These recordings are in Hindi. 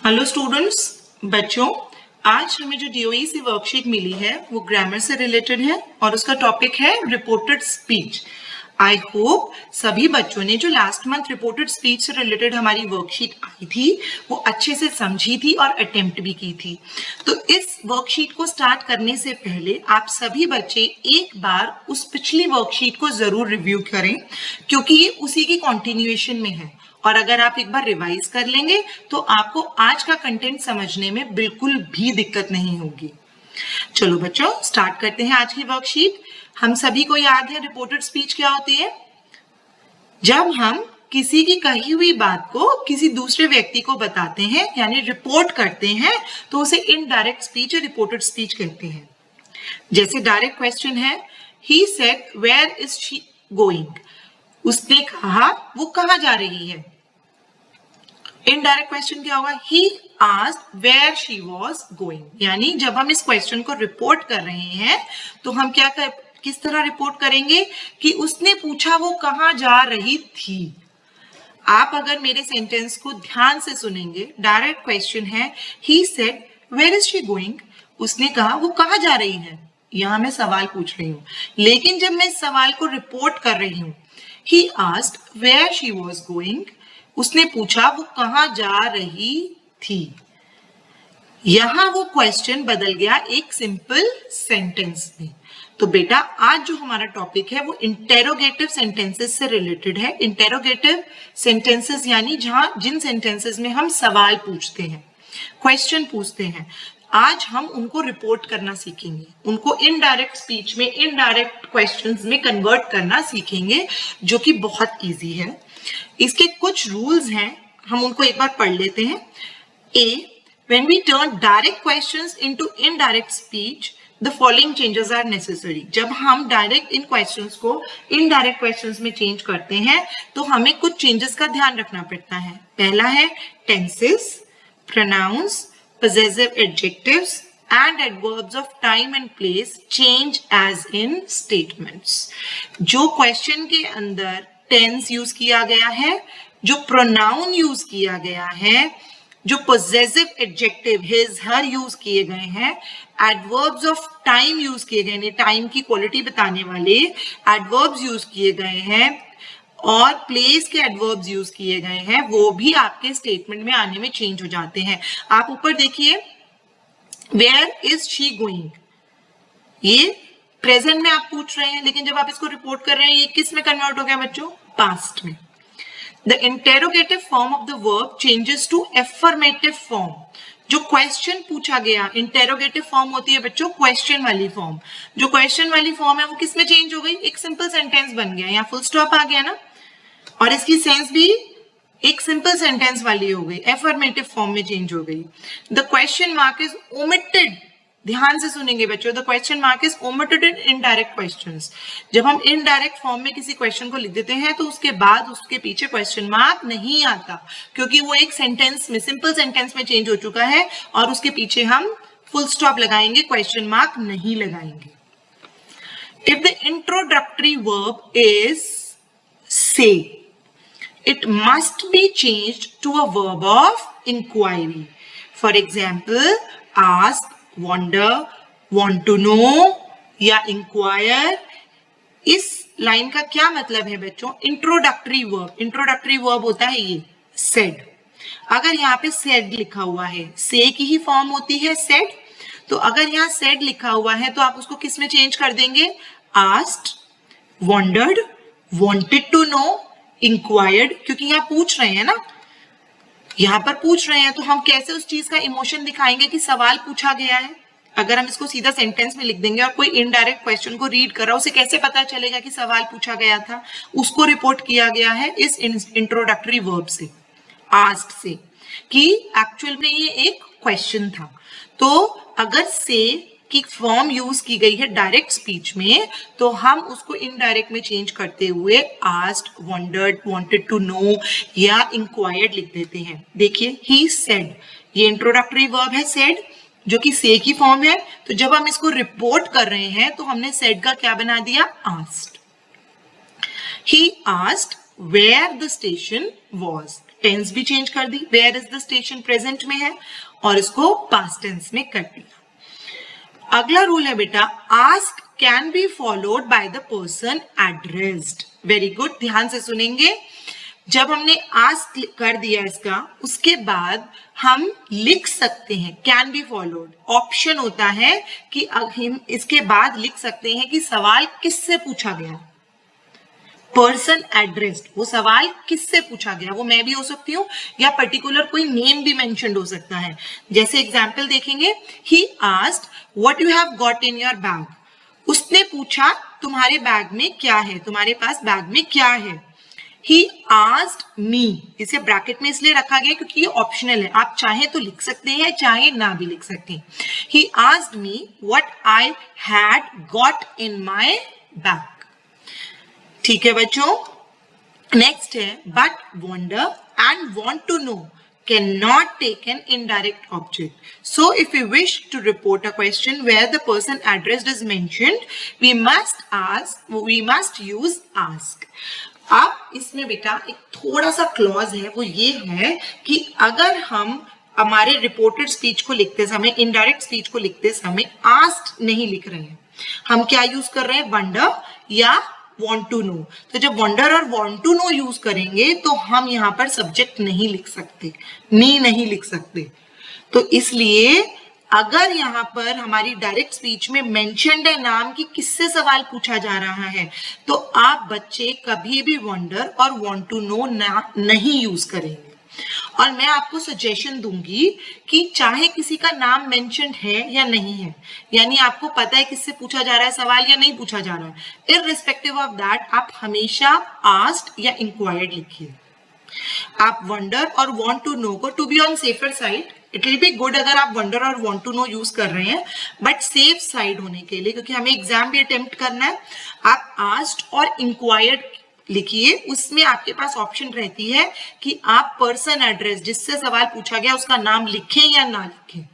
हेलो स्टूडेंट्स, बच्चों, आज हमें जो डीओई से वर्कशीट मिली है वो ग्रामर से रिलेटेड है और उसका टॉपिक है रिपोर्टेड स्पीच। आई होप सभी बच्चों ने जो लास्ट मंथ रिपोर्टेड स्पीच से रिलेटेड हमारी वर्कशीट आई थी वो अच्छे से समझी थी और अटेम्प्ट भी की थी। तो इस वर्कशीट को स्टार्ट करने से पहले आप सभी बच्चे एक बार उस पिछली वर्कशीट को जरूर रिव्यू करें, क्योंकि ये उसी की कॉन्टिन्यूएशन में है और अगर आप एक बार रिवाइज कर लेंगे तो आपको आज का कंटेंट समझने में बिल्कुल भी दिक्कत नहीं होगी। चलो बच्चों, स्टार्ट करते हैं आज की वर्कशीट। हम सभी को याद है रिपोर्टेड स्पीच क्या होती है। जब हम किसी की कही हुई बात को किसी दूसरे व्यक्ति को बताते हैं यानी रिपोर्ट करते हैं तो उसे इनडायरेक्ट स्पीच या रिपोर्टेड स्पीच कहते हैं। जैसे डायरेक्ट क्वेश्चन है, he said where is she going, उसने कहा वो कहाँ जा रही है। इनडायरेक्ट क्वेश्चन क्या होगा, he asked where she was going, यानी जब हम इस क्वेश्चन को रिपोर्ट कर रहे हैं तो हम किस तरह रिपोर्ट करेंगे कि उसने पूछा वो कहाँ जा रही थी। आप अगर मेरे सेंटेंस को ध्यान से सुनेंगे, डायरेक्ट क्वेश्चन है he said where is she going, उसने कहा वो कहाँ जा रही है। यहां मैं सवाल पूछ रही हूं, लेकिन जब मैं इस सवाल को रिपोर्ट कर रही हूं, he asked where she was going, उसने पूछा वो कहाँ जा रही थी, यहां वो क्वेश्चन बदल गया एक सिंपल सेंटेंस में। तो बेटा आज जो हमारा टॉपिक है वो इंटेरोगेटिव सेंटेंसेस से रिलेटेड है। इंटेरोगेटिव सेंटेंसेस यानी जिन सेंटेंसेस में हम सवाल पूछते हैं, क्वेश्चन पूछते हैं, आज हम उनको रिपोर्ट करना सीखेंगे, उनको इनडायरेक्ट स्पीच में, इनडायरेक्ट क्वेश्चंस में कन्वर्ट करना सीखेंगे, जो कि बहुत इजी है। इसके कुछ रूल्स हैं, हम उनको एक बार पढ़ लेते हैं। ए, when we turn direct questions into indirect speech, the following changes are necessary. जब हम डायरेक्ट इन क्वेश्चंस को इनडायरेक्ट क्वेश्चंस में चेंज करते हैं तो हमें कुछ चेंजेस का ध्यान रखना पड़ता है। पहला है tenses, pronouns, possessive adjectives and adverbs of time and place change as in statements. जो क्वेश्चन के अंदर टेंस यूज किया गया है, जो प्रोनाउन यूज किया गया है, जो possessive adjective his her use किए गए हैं, adverbs of time यूज किए गए हैं, टाइम की क्वालिटी बताने वाले adverbs यूज किए गए हैं और प्लेस के एडवर्ब्स यूज किए गए हैं, वो भी आपके स्टेटमेंट में आने में चेंज हो जाते हैं। आप ऊपर देखिए, वेयर इज शी गोइंग, ये प्रेजेंट में आप पूछ रहे हैं, लेकिन जब आप इसको रिपोर्ट कर रहे हैं ये किस में कन्वर्ट हो गया बच्चों, पास्ट में। The interrogative form of the verb changes to affirmative form. जो क्वेश्चन पूछा गया, इंटेरोगेटिव फॉर्म होती है बच्चों क्वेश्चन वाली फॉर्म, जो क्वेश्चन वाली फॉर्म है वो किस में चेंज हो गई, एक सिंपल सेंटेंस बन गया, यहाँ फुल स्टॉप आ गया ना, और इसकी सेंस भी एक सिंपल सेंटेंस वाली हो गई, एफर्मेटिव फॉर्म में चेंज हो गई। The question mark is omitted, ध्यान से सुनेंगे बच्चों, the question mark is omitted in indirect questions. जब हम इनडायरेक्ट फॉर्म में किसी क्वेश्चन को लिख देते हैं तो उसके बाद उसके पीछे क्वेश्चन मार्क नहीं आता, क्योंकि वो एक सेंटेंस में, सिंपल सेंटेंस में चेंज हो चुका है और उसके पीछे हम फुल स्टॉप लगाएंगे, क्वेश्चन मार्क नहीं लगाएंगे। If the introductory verb is से, it must be changed to a verb of inquiry. For example, ask, wonder, want to know या inquire। इस लाइन का क्या मतलब है बच्चों, इंट्रोडक्टरी वर्ब, इंट्रोडक्टरी वर्ब होता है ये said। अगर यहाँ पे said लिखा हुआ है, से की ही फॉर्म होती है said, तो अगर यहाँ said लिखा हुआ है तो आप उसको किस में चेंज कर देंगे, asked, wondered, wanted to know, inquired, क्योंकि यहाँ पूछ रहे हैं ना, यहाँ पर पूछ रहे हैं, तो हम कैसे उस चीज का इमोशन दिखाएंगे कि सवाल पूछा गया है। अगर हम इसको सीधा सेंटेंस में लिख देंगे और कोई इनडायरेक्ट क्वेश्चन को रीड कर रहा है, उसे कैसे पता चलेगा कि सवाल पूछा गया था, उसको रिपोर्ट किया गया है इस इंट्रोडक्टरी वर्ब से, आस्क्ड से, कि एक्चुअल में ये एक क्वेश्चन था। तो अगर से की फॉर्म यूज की गई है डायरेक्ट स्पीच में तो हम उसको इनडायरेक्ट में चेंज करते हुए asked, wondered, wanted to know या इंक्वायर्ड लिख देते हैं। देखिए, ही सेड, ये इंट्रोडक्टरी वर्ब है सेड, जो कि से की फॉर्म है, तो जब हम इसको रिपोर्ट कर रहे हैं तो हमने सेड का क्या बना दिया, asked. He asked where the station was, tense भी चेंज कर दी, where is the station present में है और इसको पास्ट टेंस में कर दिया। अगला रूल है बेटा, ask can be followed by the person addressed. Very good, ध्यान से सुनेंगे। जब हमने आस्क कर दिया इसका, उसके बाद हम लिख सकते हैं कैन बी फॉलोड। ऑप्शन होता है कि हम इसके बाद लिख सकते हैं कि सवाल किससे पूछा गया, पर्सन एड्रेस्ड, वो सवाल किससे पूछा गया, वो मैं भी हो सकती हूँ या पर्टिकुलर कोई नेम भी मेंशन्ड हो सकता है। जैसे एग्जाम्पल देखेंगे, he asked what you have got in your bag. उसने पूछा तुम्हारे बैग में क्या है, तुम्हारे पास बैग में क्या है। He asked me, इसे ब्रैकेट में इसलिए रखा गया क्योंकि ये ऑप्शनल है, आप चाहे तो लिख सकते हैं चाहे ना भी लिख सकते हैं। He asked me what I had got in my bag। ठीक है बच्चों, नेक्स्ट है but wonder and want to know cannot take an indirect object. So if we wish to report a question where the person addressed is mentioned, we must use ask। अब इसमें बेटा एक थोड़ा सा क्लॉज है, वो ये है कि अगर हम हमारे रिपोर्टेड स्पीच को लिखते समय, इनडायरेक्ट स्पीच को लिखते समय आस्क्ड नहीं लिख रहे हैं, हम क्या यूज कर रहे हैं, वंडर या वांट टू नो। तो जब वंडर और वांट टू नो यूज करेंगे तो हम यहाँ पर सब्जेक्ट नहीं लिख सकते, मी नहीं लिख सकते। तो इसलिए अगर यहाँ पर हमारी डायरेक्ट स्पीच में मेंशन्ड है नाम कि किससे सवाल पूछा जा रहा है, तो आप बच्चे कभी भी वंडर और वांट टू नो नहीं यूज करेंगे। और मैं आपको सजेशन दूंगी कि चाहे किसी का नाम मेंशन्ड है या नहीं है, यानी आपको पता है किससे पूछा जा रहा है सवाल या नहीं पूछा जा रहा है, इररिस्पेक्टिव ऑफ दैट आप हमेशा आस्क्ड या इंक्वायर्ड लिखिए। आप वंडर और वांट टू नो को, to be on safer side, it will be good अगर आप वंडर और वांट टू नो यूज कर रहे हैं, बट सेफ साइड होने के लिए, क्योंकि हमें एग्जाम भी अटेम्प्ट करना है, आप आस्क्ड और इंक्वायर्ड लिखिए। उसमें आपके पास ऑप्शन रहती है कि आप पर्सन एड्रेस, जिससे सवाल पूछा गया उसका नाम लिखें या ना लिखें।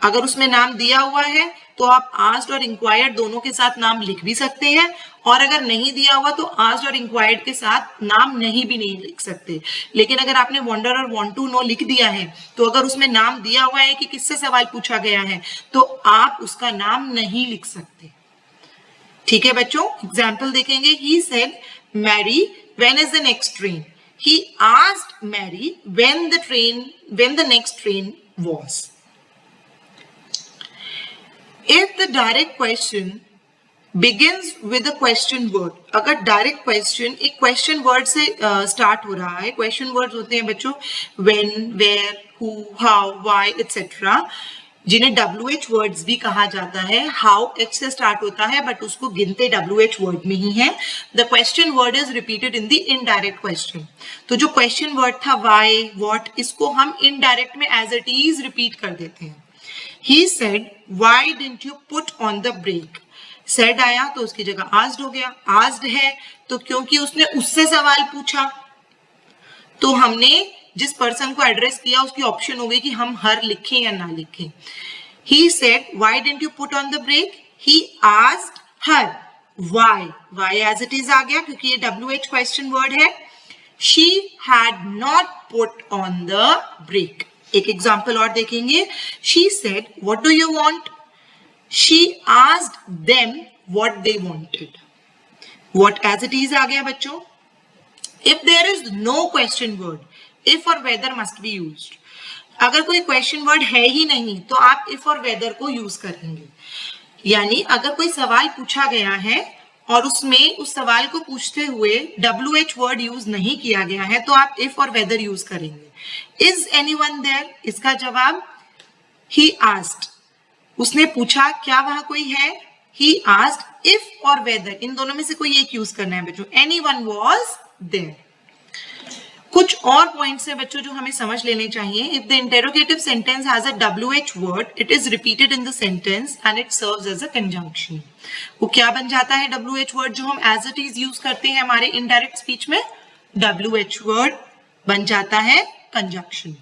अगर उसमें नाम दिया हुआ है तो आप आस्क्ड और इंक्वायर्ड दोनों के साथ नाम लिख भी सकते हैं, और अगर नहीं दिया हुआ तो आस्क्ड और इंक्वायर्ड के साथ नाम नहीं भी नहीं लिख सकते। लेकिन अगर आपने वंडर और वांट टू नो लिख दिया है तो अगर उसमें नाम दिया हुआ है कि किससे सवाल पूछा गया है तो आप उसका नाम नहीं लिख सकते। ठीक है बच्चों, एग्जाम्पल देखेंगे। He said Mary when is the next train. He asked Mary when the next train was. If the direct question begins with a question word, अगर डायरेक्ट क्वेश्चन एक क्वेश्चन वर्ड से स्टार्ट हो रहा है, क्वेश्चन वर्ड्स होते हैं बच्चों when, where, who, how, why, etc., जिन्हें WH वर्ड्स भी कहा जाता है। हाउ H से स्टार्ट होता है बट उसको गिनते WH वर्ड में ही है। The question word is repeated in the indirect question. तो जो क्वेश्चन वर्ड था why, what, इसको हम इनडायरेक्ट में एज इट इज रिपीट कर देते हैं। He said, why didn't you put on the brake? Said आया तो उसकी जगह asked हो गया। Asked है तो क्योंकि उसने उससे सवाल पूछा तो हमने जिस पर्सन को एड्रेस किया उसकी ऑप्शन हो गई कि हम हर लिखें या ना लिखें। He said, why didn't you put on the brake? He asked her, why? Why as it is आ गया क्योंकि ये WH क्वेश्चन वर्ड है। She had not put on the brake। एक एग्जाम्पल और देखेंगे। She said, what do you want? She asked them what they wanted। What as it is आ गया बच्चों। If there is no question word, if और whether must be used। अगर कोई क्वेश्चन वर्ड है ही नहीं तो आप if और whether को यूज करेंगे। यानी अगर कोई सवाल पूछा गया है और उसमें उस सवाल को पूछते हुए WH वर्ड यूज नहीं किया गया है तो आप if और whether यूज करेंगे। Is anyone there? इसका जवाब he asked। उसने पूछा क्या वहां कोई है। He asked if और whether, इन दोनों में से कोई एक यूज करना है बच्चों। Anyone was there। कुछ और पॉइंट्स हैं बच्चों जो हमें समझ लेने चाहिए। If the interrogative sentence has a WH word, it is repeated in the sentence and it serves as a conjunction. वो क्या बन जाता है WH वर्ड जो हम एज इट इज यूज करते हैं हमारे इनडायरेक्ट स्पीच में, WH वर्ड बन जाता है conjunction.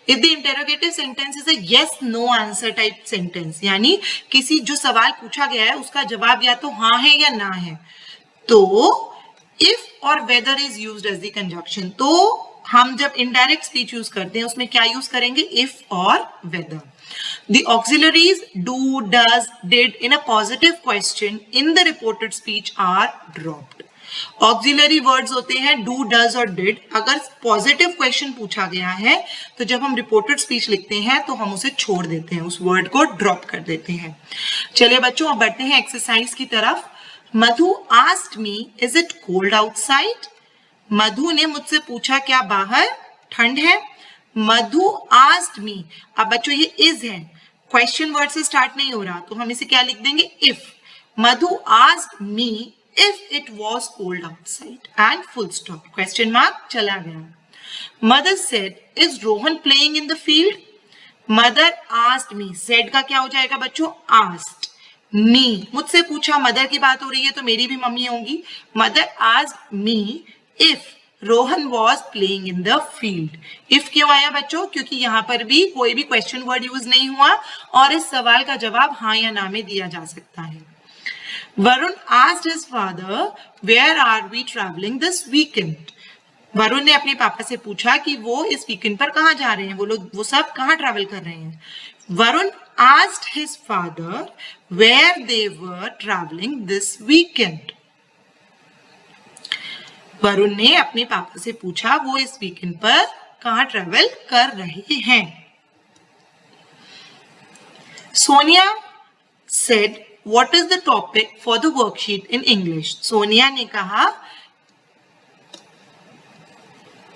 If the interrogative sentence is a yes no answer type sentence, यानी किसी जो सवाल पूछा गया है उसका जवाब या तो हाँ है या ना है, तो if और whether is used as the conjunction। तो हम जब इनडायरेक्ट स्पीच यूज करते हैं उसमें क्या यूज करेंगे, इफ और weather. The auxiliaries do, does, did in a positive question in the reported speech are dropped. Auxiliary words होते हैं डू, डज और डिड. अगर पॉजिटिव क्वेश्चन पूछा गया है तो जब हम रिपोर्टेड स्पीच लिखते हैं तो हम उसे छोड़ देते हैं, उस वर्ड को ड्रॉप कर देते हैं. चलिए बच्चों अब बढ़ते हैं एक्सरसाइज की तरफ. Madhu asked me is it cold outside. Madhu ने मुझसे पूछा क्या बाहर ठंड है. Madhu asked me. अब बच्चों ये इज है, क्वेश्चन वर्ड से स्टार्ट नहीं हो रहा तो हम इसे क्या लिख देंगे, if. Madhu asked me if it was cold outside and full stop, question mark चला गया. Mother said, is Rohan playing in the field? Mother asked me, said का क्या हो जाएगा बच्चों, asked. Me, मुझसे पूछा, मदर की बात हो रही है तो मेरी भी मम्मी होंगी. Mother asked me if Rohan was playing in the field. If क्यों आया बच्चों, क्योंकि यहाँ पर भी कोई भी क्वेश्चन वर्ड यूज नहीं हुआ और इस सवाल का जवाब हाँ या ना में दिया जा सकता है. Varun asked his father, where are we traveling this weekend? Varun ने अपने पापा से पूछा कि वो इस वीकेंड पर कहाँ जा रहे हैं, वो सब कहाँ ट्रैवल कर रहे हैं. Varun asked his father where they were traveling this weekend. Varun ने अपने पापा से पूछा वो इस वीकेंड पर कहाँ ट्रैवल कर रहे हैं. Sonia said, what is the topic for the worksheet in English? Sonia ने कहा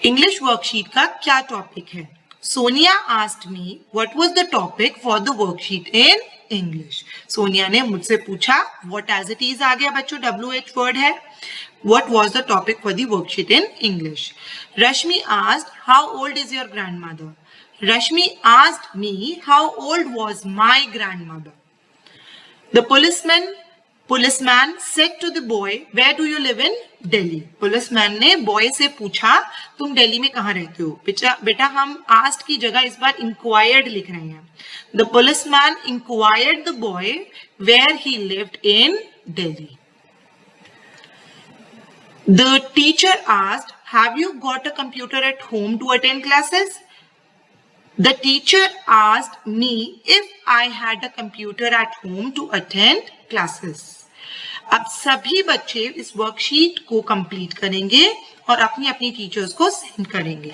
इंग्लिश वर्कशीट का क्या टॉपिक है. Sonia asked me what was the topic for the worksheet in English. Sonia ने मुझसे पूछा, what as it is आ गया बच्चों, WH वर्ड है. What was the topic for the worksheet in English? Rashmi asked, how old is your grandmother? Rashmi asked me how old was my grandmother. The policeman said to the boy, where do you live in Delhi? Policeman ने boy से पूछा तुम दिल्ली में कहाँ रहते हो. बेटा हम asked की जगह इस बार inquired लिख रहे हैं. The policeman inquired the boy where he lived in Delhi. The teacher asked, have you got a computer at home to attend classes? The teacher asked me if I had a computer at home to attend classes. अब सभी बच्चे इस वर्कशीट को कंप्लीट करेंगे और अपनी अपनी टीचर्स को सेंड करेंगे.